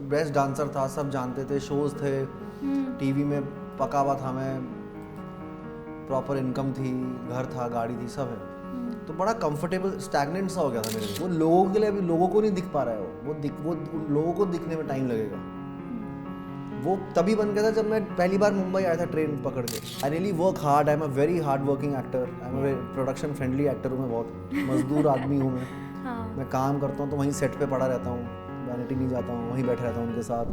Best dancer था, सब जानते थे, शोज थे, टीवी में पका हुआ था मैं, प्रॉपर इनकम थी, घर था, गाड़ी थी, सब है। तो बड़ा कंफर्टेबल स्टैग्नेंट सा हो गया था मेरे लिए। वो लोगों के लिए अभी लोगों को नहीं दिख पा रहा है, वो उन लोगों को दिखने में टाइम लगेगा। वो तभी बन गया था जब मैं पहली बार मुंबई आया था ट्रेन पकड़ के। आई really work hard, I am a very hard working actor, I am a production friendly actor हूँ मैं, बहुत मजदूर आदमी हूँ मैं। मैं काम करता हूँ तो वहीं सेट पे पड़ा रहता हूँ, वैनिटी नहीं जाता हूँ, वहीं बैठा रहता हूँ उनके साथ।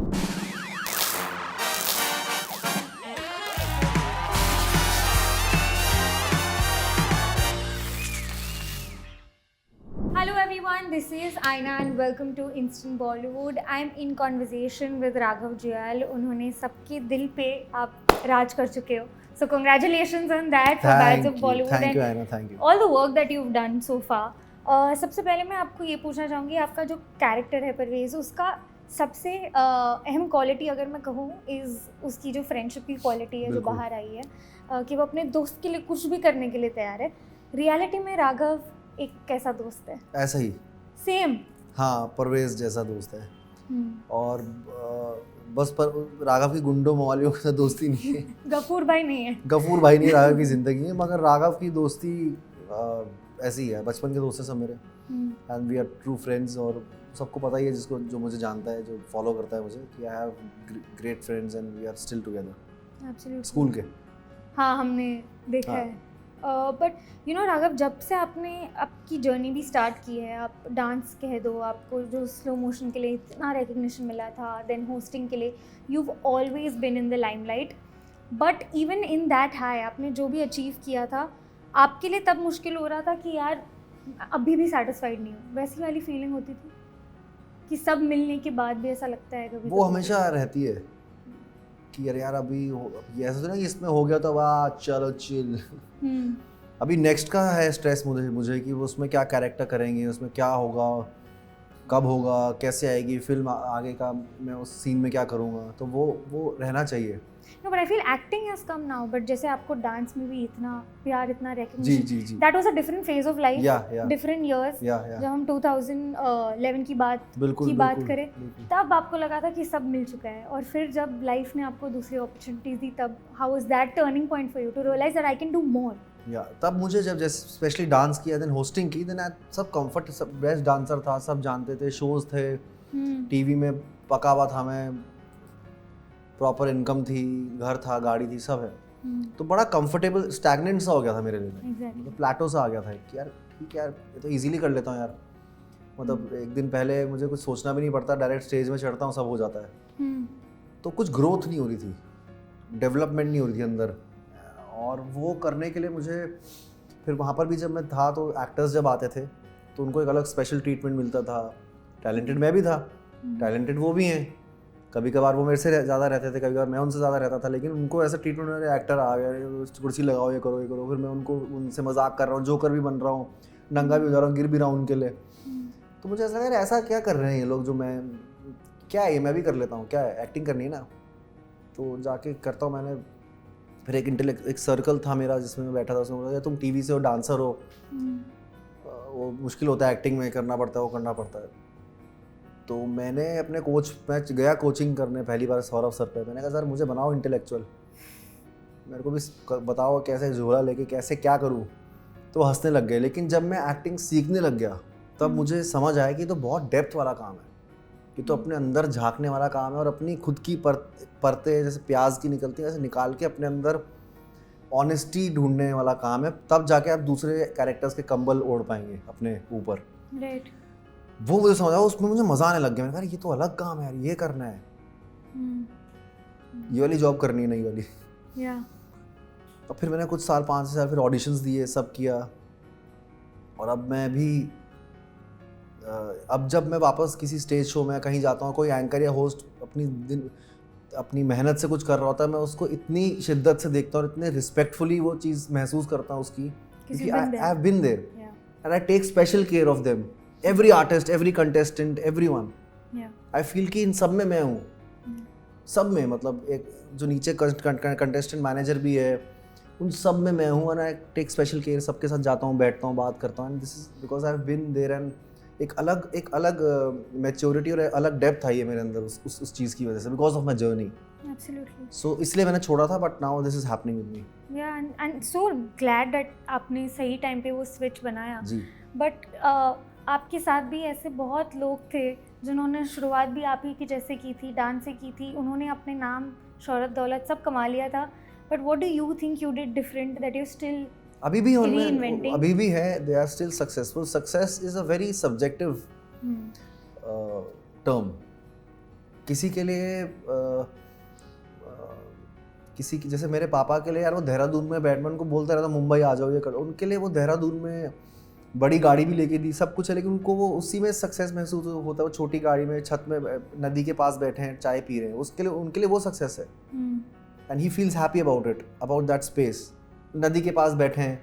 Hello everyone, this is Aina and welcome to Instant Bollywood. I am in conversation with Raghav Jyal. उन्होंने सबके दिल पे आप राज कर चुके हो. So congratulations on that for Bads of Bollywood Thank you, and Aina, thank you. all the work that you've done so far. सबसे पहले मैं आपको ये पूछना चाहूँगी, आपका जो कैरेक्टर है परवेज़, उसका सबसे अहम क्वालिटी अगर मैं कहूँ इज़ उसकी जो फ्रेंडशिप की क्वालिटी है जो बाहर आई है, कि वो अपने दोस्त के लिए कुछ भी करने के लिए तैयार है. रियलिटी में राघव एक कैसा दोस्त है? ऐसा ही सेम. हाँ, परवेज जैसा दोस्त है। और बस पर राघव की गुंडों मवालियों के साथ दोस्ती नहीं है। गफूर भाई नहीं है। गफूर भाई नहीं राघव की जिंदगी है, मगर राघव की दोस्ती ऐसी है, बचपन के दोस्त हैं सब मेरे, and we are true friends. और सबको पता ही है, जिसको जो मुझे जानता है, जो फॉलो करता है मुझे, कि I have great friends and we are still together. Absolutely. School के। हाँ, हमने देखा है। बट यू नो राघव, जब से आपने आपकी जर्नी भी स्टार्ट की है, आप डांस कह दो, आपको जो स्लो मोशन के लिए इतना रिकग्निशन मिला था, देन होस्टिंग के लिए, you've always been in the limelight. But even in that high आपने जो भी अचीव किया था, आपके लिए तब मुश्किल हो रहा था कि यार अभी भी सेटिस्फाइड नहीं हूँ, वैसी वाली फीलिंग होती थी कि सब मिलने के बाद भी ऐसा लगता है कभी? वो हमेशा रहती है कि यार अभी ये ऐसा तो नहीं कि इसमें हो गया तो वाह चलो चिल। अभी नेक्स्ट का है स्ट्रेस मुझे कि वो उसमें क्या कैरेक्टर करेंगे, उसमें क्या होगा, कब होगा, कैसे आएगी फिल्म, आगे का मैं उस सीन में क्या करूँगा, तो वो रहना चाहिए। No, but I feel acting has come now. But जैसे आपको डांस में भी इतना प्यार, इतना जी recognition, ji ji that was a different phase of life, या different years. या जब हम 2011 की बात करें, तब आपको लगा था कि सब मिल चुका है, और फिर जब लाइफ ने आपको दूसरी अपॉर्चुनिटीज दी, तब how was that turning point for you to realize that I can do more? या तब मुझे जब जैसे स्पेशली डांस किया, देन होस्टिंग की, देन सब कंफर्ट, सब बेस्ट डांसर था, सब जानते थे, शोज थे, टीवी में पका हुआ था मैं, प्रॉपर इनकम थी, घर था, गाड़ी थी, सब है। तो बड़ा कंफर्टेबल स्टैग्नेंट सा हो गया था मेरे लिए, मतलब प्लेटो सा आ गया था कि यार ठीक है यार, ये तो इजीली कर लेता हूँ यार। मतलब एक दिन पहले मुझे कुछ सोचना भी नहीं पड़ता, डायरेक्ट स्टेज में चढ़ता हूँ, सब हो जाता है। तो कुछ ग्रोथ नहीं हो रही थी, डेवलपमेंट नहीं हो रही थी अंदर, और वो करने के लिए मुझे फिर वहाँ पर भी जब मैं था तो एक्टर्स जब आते थे तो उनको एक अलग स्पेशल ट्रीटमेंट मिलता था। टैलेंटेड मैं भी था, टैलेंटेड वो भी हैं, कभी कभार वो मेरे से ज़्यादा रहते थे, कभी कभार मैं उनसे ज़्यादा रहता था, लेकिन उनको ऐसा ट्रीटमेंट, मेरे एक्टर आ गए, कुर्सी लगाओ, ये करो ये करो, फिर मैं उनसे मजाक कर रहा हूँ, जोकर भी बन रहा हूँ, नंगा भी हो जा रहा हूँ, गिर भी रहा हूँ उनके लिए। तो मुझे ऐसा लगा यार ऐसा क्या कर रहे हैं ये लोग, जो मैं क्या है, मैं भी कर लेता हूँ, क्या है, एक्टिंग करनी है ना, तो जाके करता हूँ मैंने। फिर एक सर्कल था मेरा जिसमें मैं बैठा था, उसमें बोला तुम टीवी से हो, डांसर हो, वो मुश्किल होता है एक्टिंग में, करना पड़ता है, वो करना पड़ता है। तो मैंने अपने मैं गया कोचिंग करने पहली बार सौरभ सर पे, मैंने कहा सर मुझे बनाओ इंटेलेक्चुअल, मेरे को भी बताओ कैसे झोला लेके कैसे क्या करूँ। तो हंसने लग गए। लेकिन जब मैं एक्टिंग सीखने लग गया तब मुझे समझ आया कि तो बहुत डेप्थ वाला काम है, कि तो अपने अंदर झांकने वाला काम है, और अपनी खुद की परतें जैसे प्याज की निकलती है वैसे निकाल के अपने अंदर ऑनेस्टी ढूंढने वाला काम है, तब जाके आप दूसरे कैरेक्टर्स के कंबल ओढ़ पाएंगे अपने ऊपर। राइट। वो मुझे समझ आया, उसमें मुझे मजा आने लग गया। मैंने कहा ये तो अलग काम है यार, ये करना है, ये वाली जॉब करनी है, नई वाली। तो फिर मैंने कुछ साल, 5 साल फिर ऑडिशंस दिए, सब किया, और अब मैं भी अब जब मैं वापस किसी स्टेज शो में कहीं जाता हूँ, कोई एंकर या होस्ट अपनी मेहनत से कुछ कर रहा होता है, मैं उसको इतनी शिद्दत से देखता हूँ और इतने रिस्पेक्टफुली वो चीज़ महसूस करता हूँ उसकी, क्योंकि I have been there and I take special care of them, every artist, every contestant, everyone. I feel कि इन सब में मैं हूँ, सब में, मतलब एक जो नीचे कंटेस्टेंट मैनेजर भी है, उन सब में मैं हूँ, and I take special care, सबके साथ जाता हूँ, बैठता हूँ, बात करता हूँ, and this is because I have been there, and एक अलग मैच्योरिटी और अलग डेप्थ आई है मेरे अंदर उस चीज़ की वजह से, because of my journey. Absolutely. सो इसलिए मैंने छोड़ा था, but now this is happening with me. Yeah, and so glad that आपने सही टाइम पे वो स्विच बनाया। जी। बट आपके साथ भी ऐसे बहुत लोग थे जिन्होंने शुरुआत भी आप ही की जैसे की थी, डांस से की थी, उन्होंने अपने नाम, शोहरत, दौलत सब कमा लिया था, but what do you think you did different that you still अभी भी उनमें reinventing? अभी भी है, they are still successful. Success is a very subjective term. किसी के लिए किसी की, जैसे मेरे पापा के लिए यार वो देहरादून में बैटमैन को बोलता रहता मुंबई आ जाओ ये करो, उनके लिए वो देहरादून में बड़ी गाड़ी भी लेके दी, सब कुछ है, लेकिन उनको वो उसी में सक्सेस महसूस होता है। वो छोटी गाड़ी में छत में नदी के पास बैठे हैं, चाय पी रहे हैं, उसके लिए उनके लिए वो सक्सेस है। And he feels happy about it, about that space. नदी के पास बैठे हैं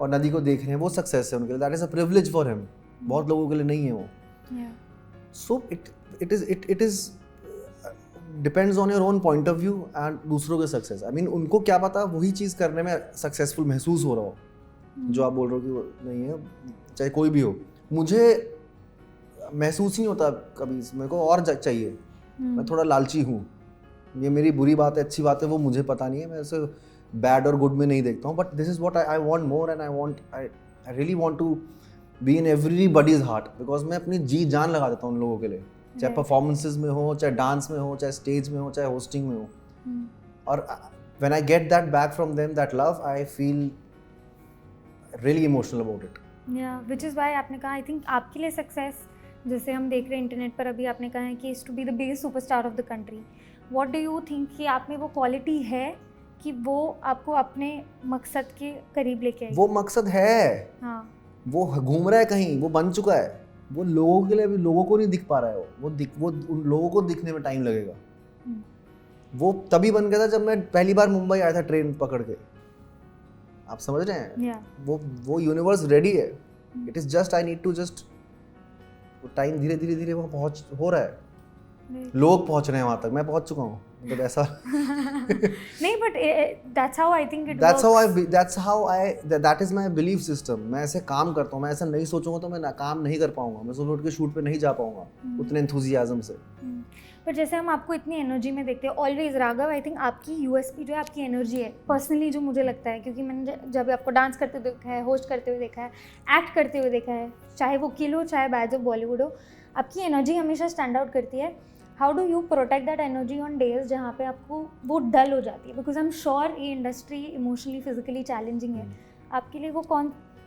और नदी को देख रहे हैं, वो सक्सेस है उनके लिए। That is a privilege for him. बहुत लोगों के लिए नहीं है वो। So it is depends on your own point of view and दूसरों के सक्सेस। आई मीन उनको क्या पता वही चीज़ करने में सक्सेसफुल महसूस हो रहा हो जो आप बोल रहे हो कि वो नहीं है, चाहे कोई भी हो। मुझे महसूस नहीं होता कभी, मेरे को और चाहिए। मैं थोड़ा लालची हूँ, ये मेरी बुरी बात है अच्छी बात है वो मुझे पता नहीं है, मैं ऐसे बैड और गुड में नहीं देखता हूँ, but this is what I want more and I really want to be in everybody's heart, because मैं अपनी जी जान लगा देता हूँ उन लोगों के लिए, चाहे परफॉर्मेंसेज में हो, चाहे डांस में हो, चाहे स्टेज में हो, चाहे होस्टिंग में हो। और when I get that back from them, that love, I feel really emotional about it. या व्हिच इज़ व्हाई आपने कहा, आई थिंक आपके लिए सक्सेस, जैसे हम देख रहे हैं इंटरनेट पर अभी आपने कहा है कि is to be the biggest superstar of the country. What do you think कि आप में वो क्वालिटी है कि वो आपको अपने मकसद के करीब लेके आई? वो मकसद है। हाँ, वो घूम रहा है कहीं, वो बन चुका है, वो लोगों के लिए अभी लोगों को नहीं दिख पा रहा है। वो उन लोगों को दिखने में टाइम लगेगा। वो तभी बन गया था जब मैं पहली बार मुंबई आया था ट्रेन पकड़ के। आप समझ रहे हैं? वो यूनिवर्स रेडी है। It is just I need to just time, धीरे धीरे धीरे वो पहुंच हो रहा है। लोग पहुंच रहे हैं वहां तक, मैं पहुंच चुका हूँ, मतलब ऐसा नहीं, but that's how I think it that is my belief system. मैं ऐसे काम करता हूँ, मैं ऐसा नहीं सोचूंगा तो मैं काम नहीं कर पाऊंगा, मैं सुबह उठ के शूट पे नहीं जा पाऊंगा उतने एंथुसियाज्म से। पर जैसे हम आपको इतनी एनर्जी में देखते हैं ऑलवेज राघव, आई थिंक आपकी यूएसपी जो है आपकी एनर्जी है, पर्सनली जो मुझे लगता है, क्योंकि मैंने जब आपको डांस करते हुए देखा है, होस्ट करते हुए देखा है, एक्ट करते हुए देखा है, चाहे वो किल हो चाहे बैज ऑफ बॉलीवुड हो, आपकी एनर्जी हमेशा स्टैंड आउट करती है। How do you protect that energy on days जहाँ पे आपको वो डल हो जाती है? बिकॉज आई एम श्योर ये इंडस्ट्री इमोशनली फिजिकली चैलेंजिंग है आपके लिए।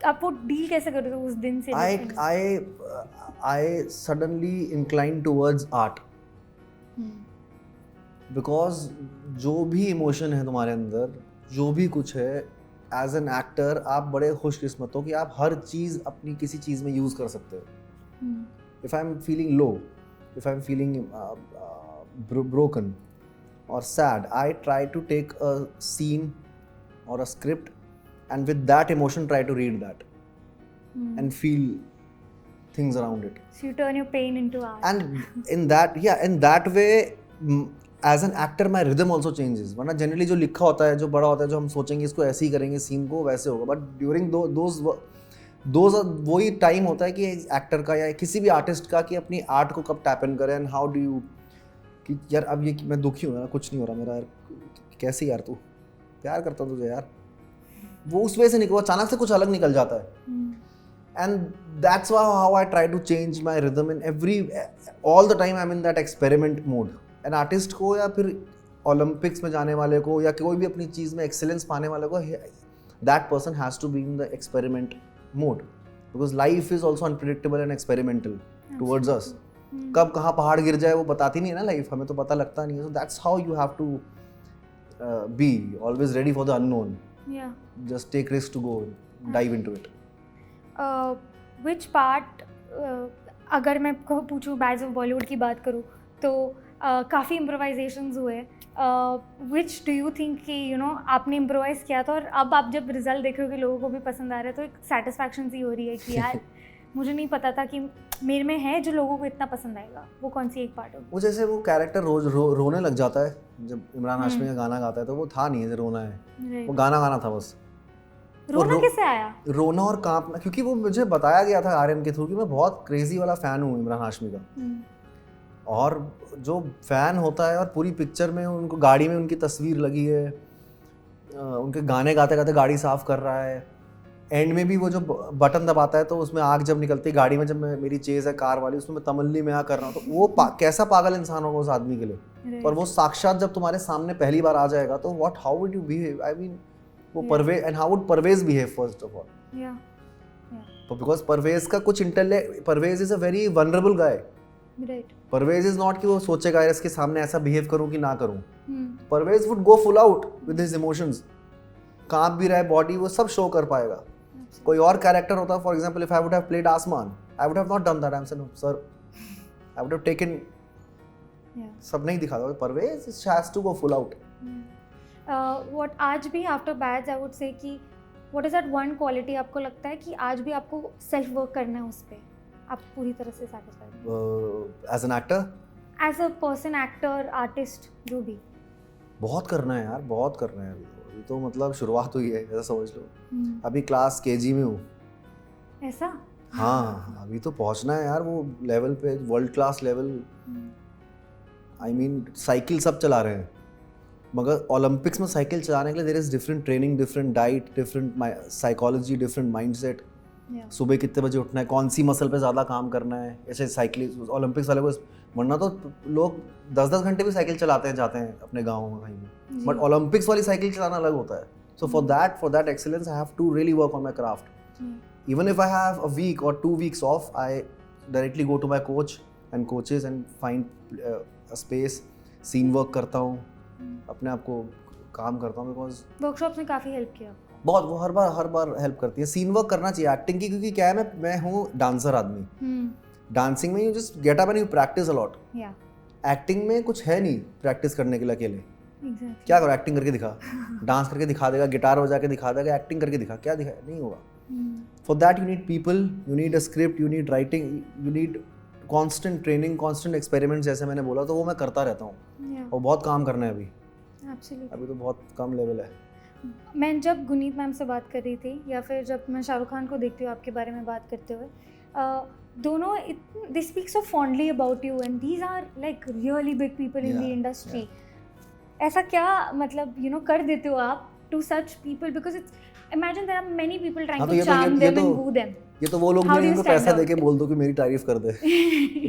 आप वो डील कैसे करते हो उस दिन से? I suddenly inclined towards art. Because जो भी इमोशन है तुम्हारे अंदर, जो भी कुछ है, एज एन एक्टर आप बड़े खुशकिस्मत हो कि आप हर चीज़ अपनी किसी चीज़ में यूज़ कर सकते हो। If I am feeling low, if I am feeling broken और sad, I try to take a scene और a script and with that emotion try to read that and feel things around it. So you turn your pain into art. And in that way as an actor my rhythm also changes. वरना generally जो लिखा होता है, जो बड़ा होता है, जो हम सोचेंगे इसको ऐसे ही करेंगे, सीन को वैसे होगा, but during those वही टाइम होता है कि एक्टर का या किसी भी आर्टिस्ट का कि अपनी आर्ट को कब टैप इन करें एंड हाउ डू यू कि यार अब ये मैं दुखी हूँ, कुछ नहीं हो रहा मेरा यार, कैसे यार तू प्यार करता हूँ तुझे यार, वो उस वजह से निकलो, अचानक से कुछ अलग निकल जाता है। And that's how I try to change my rhythm in every all the time I am in that experiment mode. An artist को या फिर ओलंपिक्स में जाने वाले को या कोई भी अपनी चीज़ में एक्सेलेंस पाने वाले को, that person has to be in the experiment mode because life is also unpredictable and experimental towards us. कब कहाँ पहाड़ गिर जाए वो बताती नहीं है ना लाइफ, हमें तो पता लगता नहीं है। So that's how you have to be always ready for the unknown. Yeah. Just take risk to go dive into it. Which part, अगर मैं पूछूँ बैज ऑफ बॉलीवुड की बात करूँ तो काफ़ी इम्प्रोवाइजेशंस हुए। Which do you think कि आपने इम्प्रोवाइज़ किया था और अब आप जब रिजल्ट देख रहे हो कि लोगों को भी पसंद आ रहा है तो एक सेटिस्फैक्शन सी हो रही है कि यार मुझे नहीं पता था कि मेरे में है जो लोगों को इतना पसंद आएगा। वो कौन सी एक पार्ट होगी? वो जैसे वो कैरेक्टर रोज रोने लग जाता है जब इमरान हाशमी का गाना गाता है, तो वो था नहीं है रोना है, वो गाना था बस। रोना कैसे आया? रोना और कांपना, क्योंकि वो मुझे बताया गया था आर्यन के थ्रू कि मैं बहुत क्रेजी वाला फैन हूँ इमरान हाशमी का। और जो फैन होता है और पूरी पिक्चर में उनको गाड़ी में उनकी तस्वीर लगी है, उनके गाने गाते गाते गाड़ी साफ कर रहा है, एंड में भी वो जो बटन दबाता है तो उसमें आग जब निकलती है गाड़ी में, जब मेरी चेज है कार वाली, उसमें मैं तमल्ली में आ कर रहा हूँ, तो वो कैसा पागल इंसान होगा उस आदमी के लिए। और वो साक्षात जब तुम्हारे सामने पहली बार आ जाएगा तो what, how would you behave? I mean वो Parvez, and how would Parvez behave first of all? तो बिकॉज परवेज का कुछ intellect, Parvez is a very vulnerable guy. Parvez is not कि वो सोचेगा यार इसके सामने ऐसा बिहेव करूं कि ना करूं। Parvez would go full out with his emotions, कांप भी रहा है बॉडी, वो सब शो कर पाएगा। कोई और कैरेक्टर होता, for example if I would have played Aasmaan, I would have not done that, I am saying sir I would have taken, सब नहीं दिखाता। Parvez has to go full out. What आज भी आफ्टर बैड्स आई वुड से कि what is that one quality आपको लगता है कि आज भी आपको सेल्फ वर्क करना है उस पे, आप पूरी तरह से satisfied as an actor, as a person, actor, artist, जो भी? बहुत करना है यार, बहुत करना है। अभी तो मतलब शुरुआत हुई है, ऐसा समझ लो। अभी क्लास केजी में हूँ। ऐसा? हाँ, अभी तो पहुँचना है यार वो लेवल पे, world class level. I mean cycle सब चला रहे हैं, मगर ओलंपिक्स में साइकिल चलाने के लिए there is different training, different diet, different psychology, different mindset. सुबह कितने बजे उठना है, कौन सी मसल पे ज़्यादा काम करना है, ऐसे साइकिल ओलंपिक्स वाले को। वरना तो लोग 10-10 घंटे भी साइकिल चलाते हैं, जाते हैं अपने गाँव में कहीं भी, बट ओलंपिक्स वाली साइकिल चलाना अलग होता है। So for that excellence I have to really work on my craft. Even if I have a week और 2 weeks off, I directly go to my coach and coaches and find a space, scene work करता हूँ, अपने आप को काम करता हूँ। Because workshops ने काफ़ी हेल्प किया बहुत, वो हर बार हेल्प करती है। सीन वर्क करना चाहिए एक्टिंग की, क्योंकि क्या है, मैं हूँ डांसर आदमी। डांसिंग में you just get up and you practice a lot. Acting में कुछ है नहीं प्रैक्टिस करने के लिए अकेले। क्या करो, एक्टिंग करके दिखा, डांस करके दिखा देगा, गिटार बजा के दिखा देगा, एक्टिंग करके दिखा, क्या दिखा, नहीं होगा। For that you need people, you need a script, you need writing, you need constant training, constant experiment, जैसे मैंने बोला। तो वो मैं करता रहता हूँ और बहुत काम करना है अभी। अभी तो बहुत कम लेवल है। मैं जब गुनीत मैम से बात कर रही थी, या फिर जब मैं शाहरुख खान को देखती हूँ आपके बारे में बात करते हुए, दोनों they speak so fondly about you and these are like really big people in the industry. ऐसा क्या मतलब कर देते हो आप to such people? Because it's, imagine there are many people trying to charm them and woo them. ये तो वो लोग नहीं, उनको पैसा देके बोल दो कि मेरी तारीफ कर दे।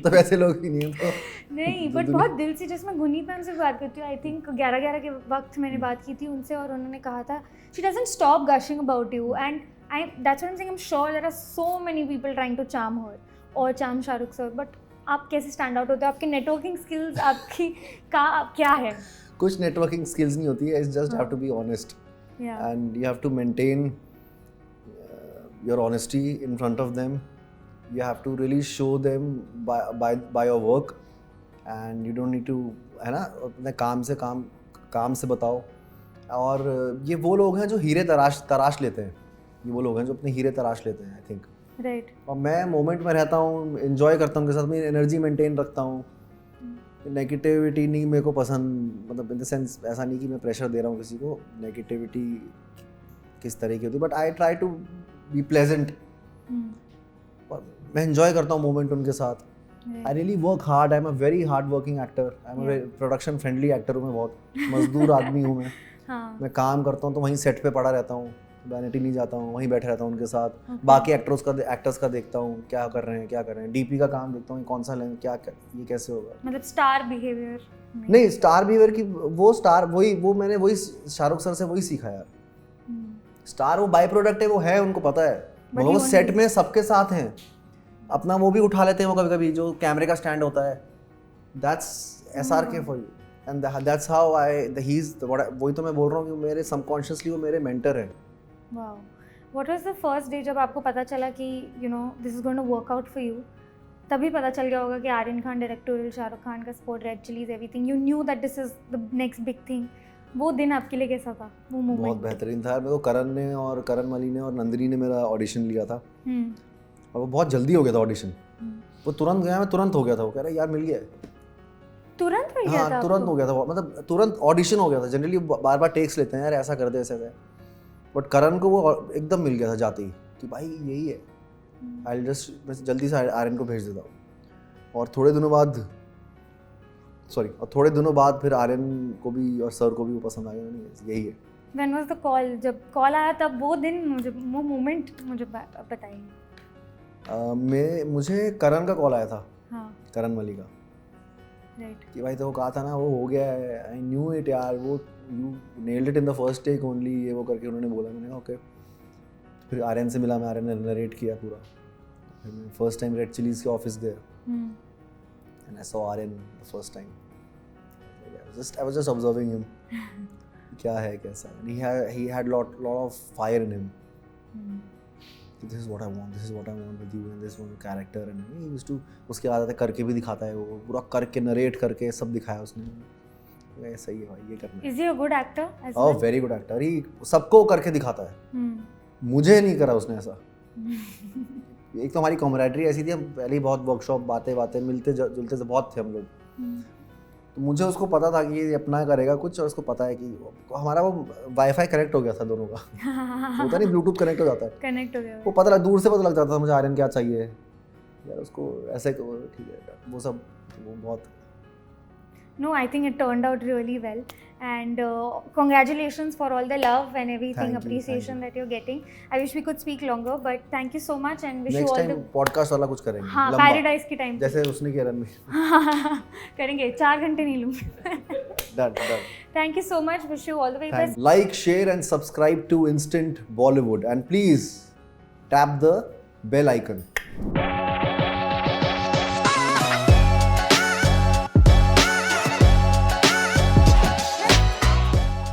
तो वैसे लोग ही नहीं हैं तो नहीं, बट बहुत दिल से, जैसे मैं गुनीत मैम से बात करती हूँ, आई थिंक 11-11 के वक्त मैंने बात की थी उनसे, और उन्होंने कहा था she doesn't stop gushing about you, and that's what I am saying, I am sure there are so many people trying to charm her और चार्म शाहरुख सर, बट आप कैसे स्टैंड आउट होते हो? आपकी नेटवर्किंग स्किल्स आपकी क्या है? कुछ नेटवर्किंग स्किल्स नहीं होती है, it's just have to be honest and you have to maintain your honesty in front of them. You have to really show them by your work, and you don't need to, है ना, अपने काम से बताओ। और ये वो लोग हैं जो हीरे तराश लेते हैं, ये वो लोग हैं जो अपने हीरे तराश लेते हैं, आई थिंक। राइट। और मैं मोमेंट में रहता हूँ, एंजॉय करता हूँ उनके साथ, मैं एनर्जी मेंटेन रखता हूँ। नेगेटिविटी नहीं मेरे को पसंद, मतलब इन द सेंस ऐसा नहीं कि मैं प्रेशर दे रहा हूँ किसी को, नेगेटिविटी किस तरह की होती है, but I try to be pleasant. मैं एंजॉय करता हूँ मोमेंट उनके साथ। I really work hard, I am a very hard working actor, I am a production friendly actor हूँ मैं, बहुत मजदूर आदमी हूँ मैं। मैं काम करता हूँ तो वहीं सेट पे पड़ा रहता हूँ, वैनिटी नहीं जाता हूँ, वहीं बैठे रहता हूँ उनके साथ। बाकी एक्टर्स का देखता हूँ क्या कर रहे हैं, डीपी का काम देखता हूँ, कौन सा लें, क्या ये कैसे होगा, मतलब स्टार बिहेवियर नहीं, स्टार बिहेवियर की वो मैंने वही शाहरुख सर से वही सीखा यार। स्टार वो बाय प्रोडक्ट है, वो है, उनको पता है, वो सेट में सबके साथ हैं, अपना वो भी उठा लेते हैं वो कभी-कभी, जो कैमरे का स्टैंड होता है, that's SRK for you, and that's how he is, वही तो मैं बोल रहा हूँ कि मेरे सबकॉन्शियसली वो मेरे मेंटर हैं। Wow, what was the first day जब आपको पता चला कि this is going to work out for you? तभी पता चल गया होगा कि आर्यन खान डायरेक्टोरियल, शाहरुख खान का spot, Red Chillies, everything, you knew that this is the next big thing. वो दिन आपके लिए कैसा था, वो मोमेंट? बहुत बेहतरीन था। मेरे को करण मली ने और नंदिनी ने मेरा ऑडिशन लिया था, और वो बहुत जल्दी हो गया था ऑडिशन। वो तुरंत गया, मैं तुरंत हो गया था, वो कह रहा यार मिल गया, तुरंत मिल गया था? हाँ, तुरंत हो गया था, मतलब तुरंत ऑडिशन हो गया था। जनरली बार टेक्स लेते हैं यार, ऐसा कर दे, ऐसा है, बट करण को वो एकदम मिल गया था जाते ही कि भाई यही है, आई जस्ट मैं जल्दी से आर्यन को भेज देता हूँ। और थोड़े दिनों बाद फिर आर्यन को भी और सर को भी वो पसंद आ गया, नहीं यही है। When was the call? जब कॉल आया तब वो दिन मुझे वो मोमेंट मुझे बताइए। मुझे करण का कॉल आया था, हाँ करण मलिक का, राइट कि भाई तो कहा था ना वो हो गया है, आई न्यू इट यार, वो you nailed it in the first take only, ये वो करके उन्होंने बोला। मैंने कहा ओके। फिर आर्यन से मिला मैं, आर्यन ने नरेट किया पूरा। फिर मैं फर्स्ट टाइम रेड चिलीज के ऑफिस गया and I saw Aryan the first time, I was just observing him क्या है कैसा है। he had lot of fire in him. This is what I want with you and this one character, and he used to उसके बाद करके भी दिखाता है, वो पूरा करके नरेट करके सब दिखाया उसने। सही है भाई, ये करना है। Is he a good actor as Oh, well? very good actor. he सबको करके दिखाता है। मुझे नहीं करा उसने ऐसा। एक तो हमारी कॉमरेडरी ऐसी थी, हम पहले ही बहुत वर्कशॉप बातें मिलते जुलते से बहुत थे हम लोग। तो मुझे उसको पता था कि ये अपना करेगा कुछ, और उसको पता है कि हमारा वो वाईफाई कनेक्ट हो गया था दोनों का। होता नहीं, ब्लूटूथ कनेक्ट हो जाता है, कनेक्ट हो गया वो दूर से पता लग जाता था मुझे आर्यन क्या चाहिए यार, उसको ऐसे ठीक है वो सब, वो बहुत। No, I think it turned out really well, and congratulations for all the love and everything, Thank you, appreciation that you're getting. I wish we could speak longer, but thank you so much and wish you next all time the podcast वाला कुछ करेंगे, हाँ लंबा, paradise के time जैसे उसने किया run में। करेंगे, 4 घंटे नहीं लूँगी। Done. Thank you so much, wish you all the very best. Like, share and subscribe to Instant Bollywood, and please tap the bell icon.